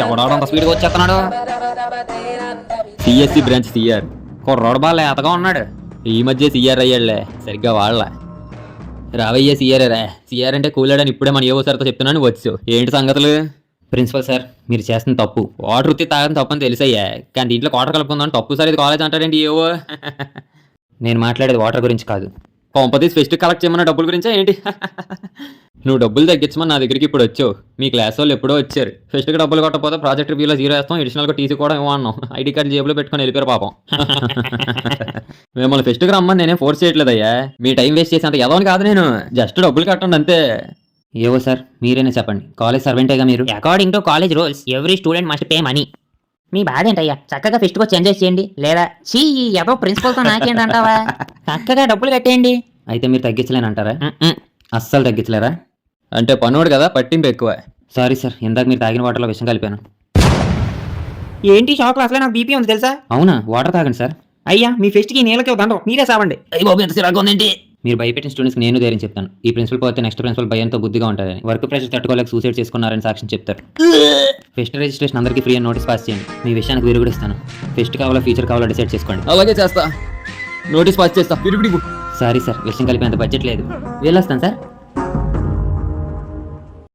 ఎవడాడంత స్పీడ్గా వచ్చేస్తున్నాడు. CSC branch CR కుర్రోడు బాగా లేతగా ఉన్నాడు. ఈ మధ్య సిఆర్ అయ్యాడులే, సరిగ్గా వాళ్ళ రావయ్యే సిఆర్ఏరా. సిఆర్ అంటే కూలాడని ఇప్పుడే మన ఏవో సార్తో చెప్తున్నాను వచ్చు. ఏంటి సంగతులు? ప్రిన్సిపల్ సార్, మీరు చేస్తున్న తప్పు. వాటర్ ఉత్తి తాగని తప్పు అని తెలిసయ్యా, కానీ దీంట్లో వాటర్ కలుపుకుందాం తప్పు సార్. ఇది కాలేజ్ అంటాడేంటి ఏవో. నేను మాట్లాడేది వాటర్ గురించి కాదు, కొంపతీసి ఫెస్ట్ కలెక్ట్ చేయమన్న డబ్బుల గురించా ఏంటి? నువ్వు డబ్బులు తగ్గించమని నా దగ్గరికి ఇప్పుడు వచ్చావు. మీ క్లాస్ వాళ్ళు ఎప్పుడో వచ్చారు. ఫెస్ట్కి డబ్బులు కొట్టకపోతే ప్రాజెక్ట్ రివ్యూలో 0 వేస్తాం, అడిషనల్గా టీసీ కూడా ఇవ్వన్నాం. ఐడి కార్డు జేబులో పెట్టుకొని వెళ్ళిపోయారు పాపం. మిమ్మల్ని ఫెస్ట్కి రమ్మని నేనేం ఫోర్స్ చేయట్లేదయ్యా. మీ టైం వేస్ట్ చేసేంత ఎదవని కాదు నేను. జస్ట్ డబ్బులు కట్టండి అంతే. ఏవో సార్, మీరేనే చెప్పండి. కాలేజ్ సర్వెంటేగా మీరు. According to college rules every student must pay money. మీ బాధ ఏంటయ్యా? చక్కగా ఫెస్ట్కి వచ్చి ఎంజాయ్ చేయండి. లేదా చీ ఏదో ప్రిన్సిపల్తో నాకేంటంటావా? చక్కగా డబ్బులు కట్టేయండి. అయితే మీరు తగ్గించలేనంటారా? అస్సలు తగ్గించలేరా? అంటే పనోడు కదా, పట్టింపు ఎక్కువ. సారీ సార్, ఇందాక మీరు తాగిన వాటర్లో విషయం కలిపాను. ఏంటి షాక్లో అసలే నాకు బీపీ ఉంది తెలుసా? అవునా? వాటర్ తాగండి సార్. అయ్యా మీ ఫెస్ట్కి నీళ్ళకి దండం, మీరే సావండి. అయ్యి బాబు, ఎంత సిరాకు ఉందేంటి? మీరు భయపెట్టిన స్టూడెంట్స్కి నేను ధైర్యం చెప్తాను. ఈ ప్రిన్సిపల్ పోతే నెక్స్ట్ ప్రిన్సిపల్ భయంతో బుద్ధిగా ఉంటారని, వర్క్ ప్రెషర్ తట్టుకోలేక సూసైడ్ చేసుకున్నారని సాక్ష్యం చెప్తారు. ఫెస్ట్ రిజిస్ట్రేషన్ అందరికీ ఫ్రీ అని నోటీస్ పాస్ చేయండి. మీ విషయానికి వీరు కూడా ఇస్తాను. ఫెస్ట్ కావాలా ఫీచర్ కావాలా డిసైడ్ చేసుకోండి. అలాగే చేస్తా. నోటీస్ పాస్ చేస్తా. సారీ సార్, విషయం కలిపేంత బడ్జెట్ లేదు. వెళ్ళొస్తాను సార్.